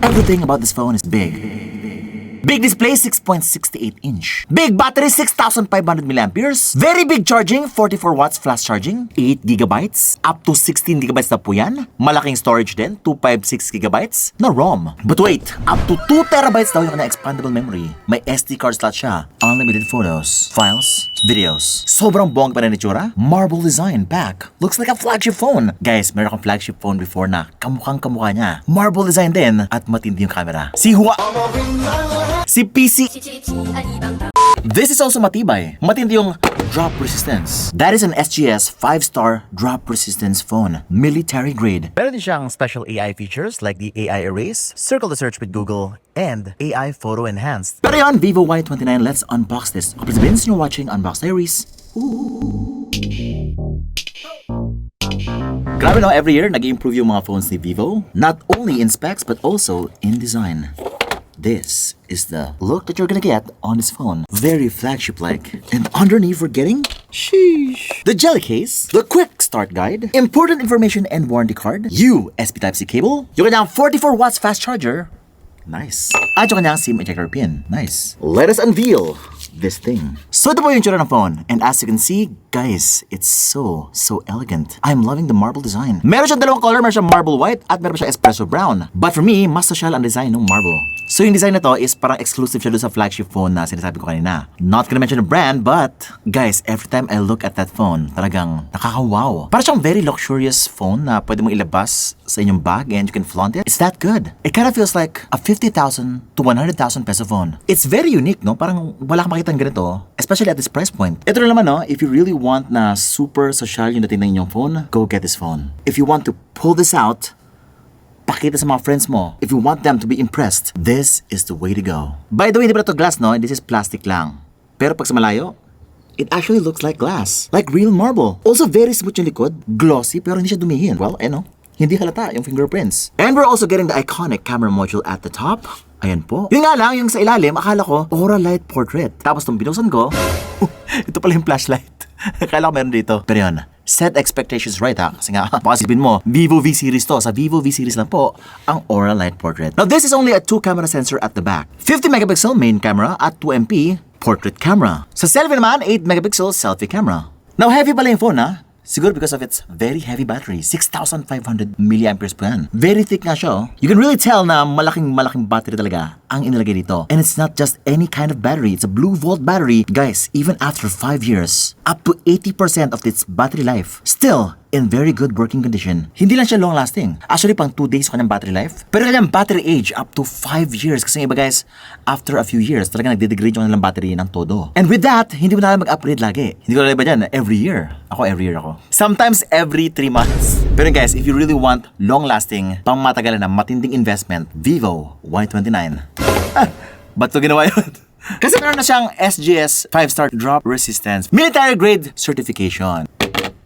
Everything about this phone is big. Big display, 6.68 inch. Big battery, 6,500 milliamperes. Very big charging, 44 watts flash charging. 8 gigabytes, up to 16 gigabytes na po yan. Malaking storage din, 256 gigabytes na ROM. But wait, up to 2 terabytes daw yung kanya expandable memory. May SD card slot siya. Unlimited photos, files, videos. Sobrang bongga pa na itsura. Marble design, back. Looks like a flagship phone. Guys, meron akong flagship phone before na kamukhang kamukha niya. Marble design din at matindi yung camera. Si PC. This is also matibay. Matindi yung drop resistance. That is an SGS 5-star drop resistance phone. Military grade. Meron din siyang special AI features like the AI erase, circle the search with Google, and AI photo enhanced. Pero yun, Vivo Y29, let's unbox this. Kapag sabihin you're watching Unbox Diaries. Grabe no, every year nag-improve yung mga phones ni Vivo. Not only in specs but also in design. This is the look that you're gonna get on this phone. Very flagship-like. And underneath we're getting, sheesh, the jelly case, the quick start guide, important information and warranty card, USB Type-C cable, yung kanyang 44 watts fast charger, nice, at yung kanyang SIM ejector pin, nice. Let us unveil this thing. So ito po yung tsura ng phone. And as you can see, guys, it's so elegant. I'm loving the marble design. Meron siyang dalawang color, meron siyang marble white at meron siyang espresso brown. But for me, mas social ang design ng marble. So yung design na to is parang exclusive siya doon sa flagship phone na sinasabi ko kanina. Not gonna mention the brand, but guys, every time I look at that phone, talagang nakaka-wow. Parang siyang very luxurious phone na pwede mong ilabas sa inyong bag and you can flaunt it. It's that good. It kind of feels like a 50,000 to 100,000 peso phone. It's very unique, no? Parang wala kang makita ganito, especially at this price point. Ito na naman, no? If you really want na super social yung dating ng inyong phone, go get this phone. If you want to pull this out, pakita sa mga friends mo. If you want them to be impressed, this is the way to go. By the way, hindi pa ito glass, no? This is plastic lang. Pero pag sa malayo, it actually looks like glass. Like real marble. Also very smooth yung likod. Glossy, pero hindi siya dumihin. Well, hindi halata yung fingerprints. And we're also getting the iconic camera module at the top. Ayan po. Yun nga lang, yung sa ilalim, akala ko, Aura Light Portrait. Tapos nung binuksan ko, ito pala yung flashlight. Akala ko meron dito. Pero yun, set expectations right ha. Kasi nga, baka sipin mo, Vivo V series to. Sa Vivo V series lang po, ang Aura Light Portrait. Now this is only a 2-camera sensor at the back. 50 megapixel main camera at 2 MP portrait camera. Sa selfie naman, 8 megapixel selfie camera. Now heavy pala yung phone ha. Siguro because of its very heavy battery. 6,500 milliamperes po yan. Very thick nga siya. You can really tell na malaking battery talaga ang inilagay dito. And it's not just any kind of battery. It's a BlueVolt battery. Guys, even after 5 years, up to 80% of its battery life, still in very good working condition. Hindi lang siya long lasting. Actually, pang 2 days kanyang battery life. Pero kanyang battery age up to 5 years. Kasi yung iba guys, after a few years, talaga nagde-degrade yung kanilang battery ng todo. And with that, hindi mo na mag-upgrade lagi. Hindi ko na ba dyan, every year. Every year ako. Sometimes every 3 months. Pero guys, if you really want long lasting, pang matagalan na matinding investment, Vivo Y29. Ba't ito ginawa yun? Kasi meron na siyang SGS 5-star drop resistance military grade certification.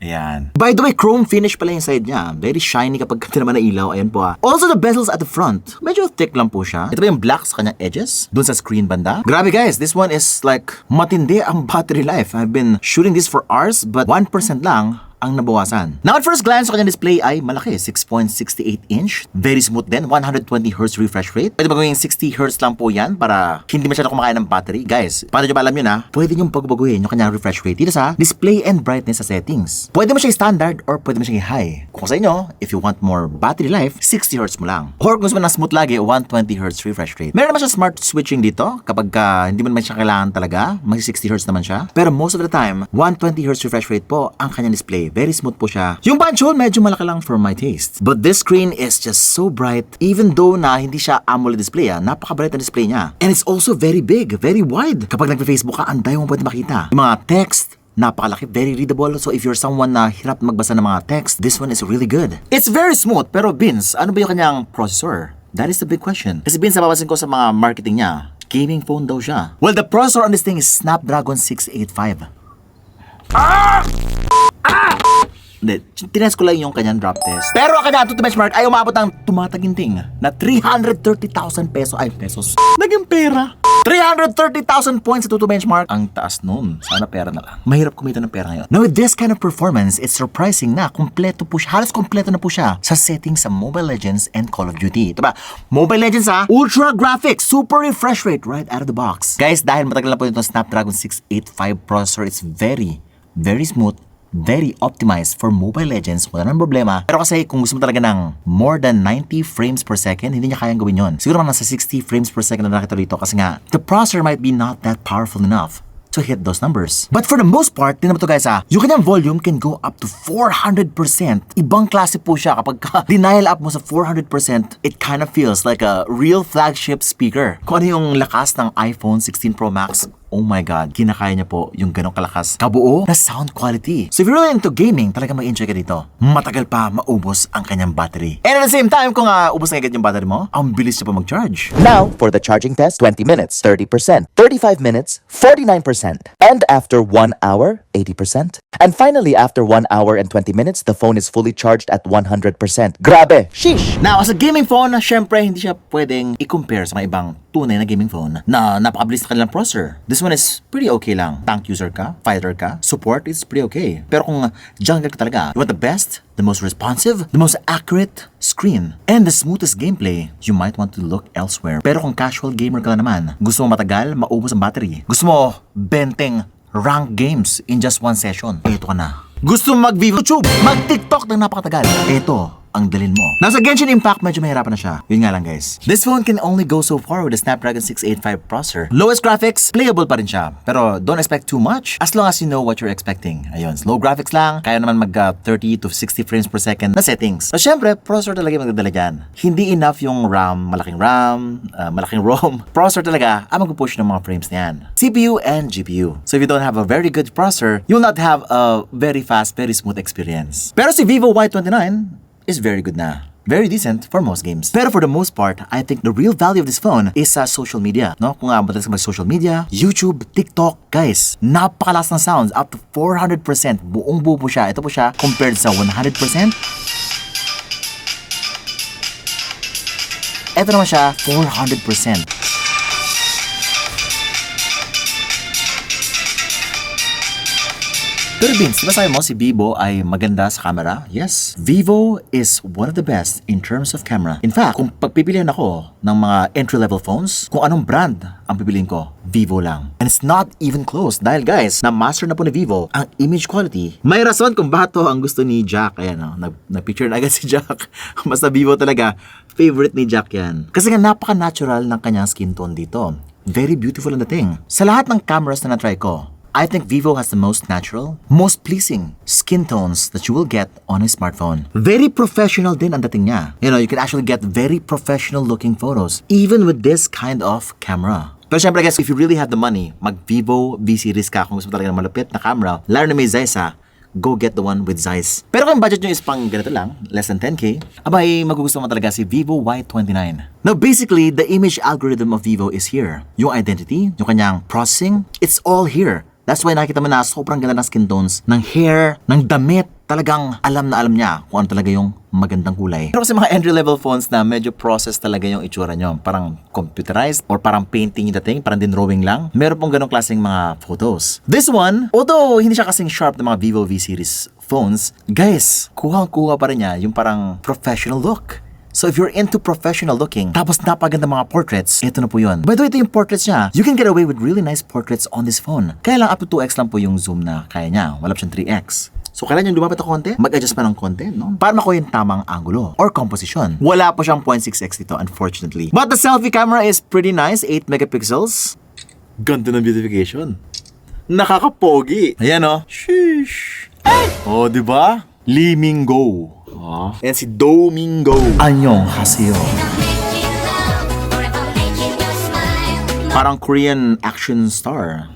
Ayan. By the way, chrome finish pala yung side niya. Very shiny kapag naman na ilaw. Ayan po ah. Also the bezels at the front. Medyo thick lang po siya. Ito ba yung black sa kanyang edges? Dun sa screen banda. Grabe guys, this one is like matindi ang battery life. I've been shooting this for hours but 1% lang ang nabawasan. Now at first glance, sa kanyang display ay malaki, 6.68 inch. Very smooth din, 120Hz refresh rate. Pwede ba gawing 60Hz lang po yan para hindi masyado kumakain ng battery? Guys, paano nyo ba alam yun ha? Pwede nyo pagbaguhin yung kanyang refresh rate dito sa display and brightness sa settings. Pwede mo siya standard or pwede mo siya high. Kung sa inyo, if you want more battery life, 60Hz mo lang. Or kung gusto mo na smooth lagi, 120Hz refresh rate. Meron naman siya smart switching dito kapag hindi mo naman siya kailangan talaga, mag 60Hz naman siya. Pero most of the time, 120Hz refresh rate po ang kanyang display. Very smooth po siya. Yung punch hole medyo malaki lang for my taste. But this screen is just so bright even though na hindi siya AMOLED display napaka-bright na display niya. And it's also very big, very wide. Kapag nagpe-Facebook ka, ang dami mo pwede makita. Yung mga text, napakalaki, very readable. So if you're someone na hirap magbasa ng mga text, this one is really good. It's very smooth. Pero Vince, ano ba yung kanyang processor? That is the big question. Kasi Vince, napapasin ko sa mga marketing niya, gaming phone daw siya. Well, the processor on this thing is Snapdragon 685. Hindi, tinest ko lang yung kanyang drop test. Pero ang kanyang to benchmark ay umabot ng tumataginting na 330,000 peso ay pesos. Naging pera. 330,000 points sa Tutu benchmark. Ang taas nun. Sana pera na lang. Mahirap kumita ng pera ngayon. Now with this kind of performance, it's surprising na kompleto po siya. Halos kompleto na po siya sa settings sa Mobile Legends and Call of Duty. Ito ba? Mobile Legends ultra graphics, super refresh rate right out of the box. Guys, dahil matagal na po itong Snapdragon 685 processor, it's very smooth, very optimized for Mobile Legends. Wala nang problema. Pero kasi kung gusto mo talaga ng more than 90 frames per second, hindi niya kayang gawin yon. Siguro man nasa 60 frames per second na nakita dito kasi nga, the processor might be not that powerful enough to hit those numbers. But for the most part, din naman to guys yung kanyang volume can go up to 400%. Ibang klase po siya kapag denial up mo sa 400%, it kind of feels like a real flagship speaker. Kung ano yung lakas ng iPhone 16 Pro Max, oh my God, kinakaya niya po yung ganong kalakas, kabuo na sound quality. So if you're really into gaming, talaga mag-enjoy ka dito. Matagal pa maubos ang kanyang battery. And at the same time, kung ubos na agad yung battery mo, ang bilis niya pa mag-charge. Now, for the charging test, 20 minutes, 30%, 35 minutes, 49%, and after 1 hour, 80%. And finally, after 1 hour and 20 minutes, the phone is fully charged at 100%. Grabe! Sheesh! Now, as a gaming phone, syempre, hindi siya pwedeng i-compare sa mga ibang tunay na gaming phone na napakabilis na kanilang processor. This one is pretty okay lang. Tank user ka, fighter ka, support is pretty okay. Pero kung jungle ka talaga, you want the best, the most responsive, the most accurate screen, and the smoothest gameplay, you might want to look elsewhere. Pero kung casual gamer ka lang naman, gusto mo matagal, maubos ang battery, gusto mo benteng rank games in just one session, eto ka na. Gusto mo mag-Vivo YouTube, mag-TikTok ng napakatagal, eto ang dalin mo. Nasa Genshin Impact, medyo mahirapan na siya. Yun nga lang guys. This phone can only go so far with the Snapdragon 685 processor. Lowest graphics, playable pa rin siya. Pero don't expect too much as long as you know what you're expecting. Ayun, slow graphics lang. Kaya naman mag 30 to 60 frames per second na settings. So syempre, processor talaga yung magdadala dyan. Hindi enough yung malaking ROM. Processor talaga ang mag-push ng mga frames na yan. CPU and GPU. So if you don't have a very good processor, you'll not have a very fast, very smooth experience. Pero si Vivo Y29 is very good na. Very decent for most games. Pero for the most part, I think the real value of this phone is sa social media. No? Kung madalas ka mag-social media, YouTube, TikTok, guys, napakalas ng sounds, up to 400%. Buong buo po siya. Ito po siya compared sa 100%. Ito naman siya, 400%. Pero Vince, diba sabi mo si Vivo ay maganda sa camera? Yes. Vivo is one of the best in terms of camera. In fact, kung pagpipilian ako ng mga entry-level phones, kung anong brand ang pipiliin ko, Vivo lang. And it's not even close dahil guys, na-master na po ni Vivo ang image quality. May rason kung bakit to ang gusto ni Jack. Ayan, nag-picture na agad si Jack. Basta Vivo talaga, favorite ni Jack yan. Kasi nga napaka-natural ng kanyang skin tone dito. Very beautiful ang dating. Sa lahat ng cameras na na-try ko, I think Vivo has the most natural, most pleasing skin tones that you will get on a smartphone. Very professional din ang dating niya. You know, you can actually get very professional looking photos, even with this kind of camera. Pero syempre guys, if you really have the money, mag-Vivo V series ka kung gusto mo talaga ng malapit na camera, lalo na may Zeiss go get the one with Zeiss. Pero kung budget nyo is pang ganito lang, less than 10K, abay, magugusto mo talaga si Vivo Y29. Now basically, the image algorithm of Vivo is here. Yung identity, yung kanyang processing, it's all here. That's why nakita mo na sobrang ganda ng skin tones, ng hair, ng damit. Talagang alam na alam niya kung ano talaga yung magandang kulay. Pero kasi mga entry-level phones na medyo process talaga yung itsura nyo. Parang computerized or parang painting yung dating, parang din drawing lang. Meron pong ganong klaseng mga photos. This one, although hindi siya kasing sharp ng mga Vivo V series phones, guys, kuha pa rin niya yung parang professional look. So if you're into professional looking, tapos napaganda mga portraits, ito na po yun. By the way, ito yung portraits niya. You can get away with really nice portraits on this phone. Kaya lang up to 2x lang po yung zoom na kaya niya. Wala pa siyang 3x. So kailangan yung lumapit na konti, mag-adjust pa ng konti, no? Para makuha yung tamang angulo or composition. Wala po siyang 0.6x dito, unfortunately. But the selfie camera is pretty nice, 8 megapixels. Ganda ng beautification. Nakakapogi. Ayan, oh. Sheesh. Oh, diba? Limingo. Ayan si Domingo. Anyong haseyo. Parang Korean action star.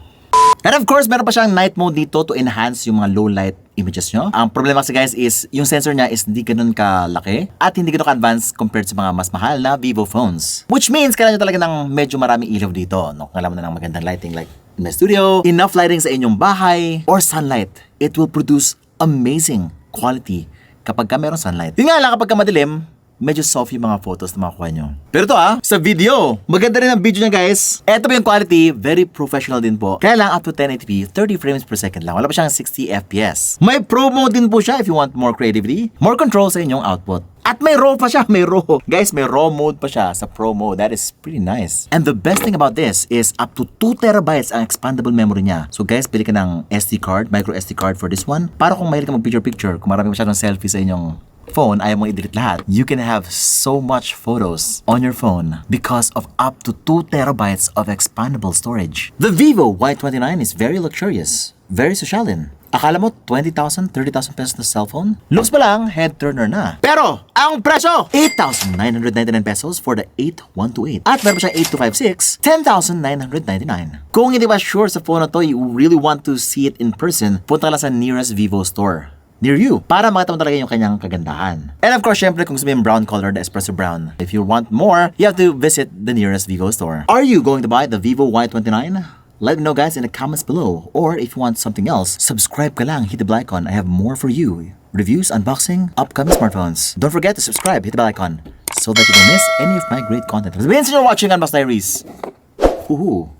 And of course, meron pa siyang night mode dito to enhance yung mga low light images nyo. Ang problema kasi guys is, yung sensor niya is hindi ganun kalaki at hindi ganun ka-advanced compared sa mga mas mahal na Vivo phones. Which means, kailangan nyo talaga ng medyo maraming ilaw dito. No? Kailangan mo na ng magandang lighting like in my studio, enough lighting sa inyong bahay, or sunlight. It will produce amazing quality kapag ka meron sunlight. Yun nga lang, kapag ka madilim, medyo soft yung mga photos na makuha nyo. Pero ito sa video, maganda rin ang video niya guys. Eto ba yung quality, very professional din po. Kaya lang up to 1080p, 30 frames per second lang. Wala pa siyang 60 FPS. May Pro mode din po siya if you want more creativity, more control sa inyong output. At may RAW pa siya, may RAW. Guys, may RAW mode pa siya sa Pro mode. That is pretty nice. And the best thing about this is up to 2 terabytes ang expandable memory niya. So guys, pili ka ng SD card, micro SD card for this one. Para kung mahilig ka mag-picture-picture, kung marami masyadong selfie sa inyong phone, ayaw mong i-delete lahat, you can have so much photos on your phone because of up to 2 terabytes of expandable storage. The Vivo Y29 is very luxurious, very socialin. Akala mo 20,000, 30,000 pesos na cellphone? Looks pa lang, head turner na. Pero, ang presyo! 8,999 pesos for the 8128. At meron pa siya 8256, 10,999. Kung hindi ba sure sa phone na to, you really want to see it in person, punta ka lang sa nearest Vivo store near you para makita mo talaga yung kanyang kagandahan. And of course, syempre, kung gusto mo yung brown color, the espresso brown. If you want more, you have to visit the nearest Vivo store. Are you going to buy the Vivo Y29? Let me know guys in the comments below. Or if you want something else, subscribe ka lang, hit the bell icon. I have more for you. Reviews, unboxing, upcoming smartphones. Don't forget to subscribe, hit the bell icon so that you don't miss any of my great content. Thanks for watching Unbox Diaries. Woohoo!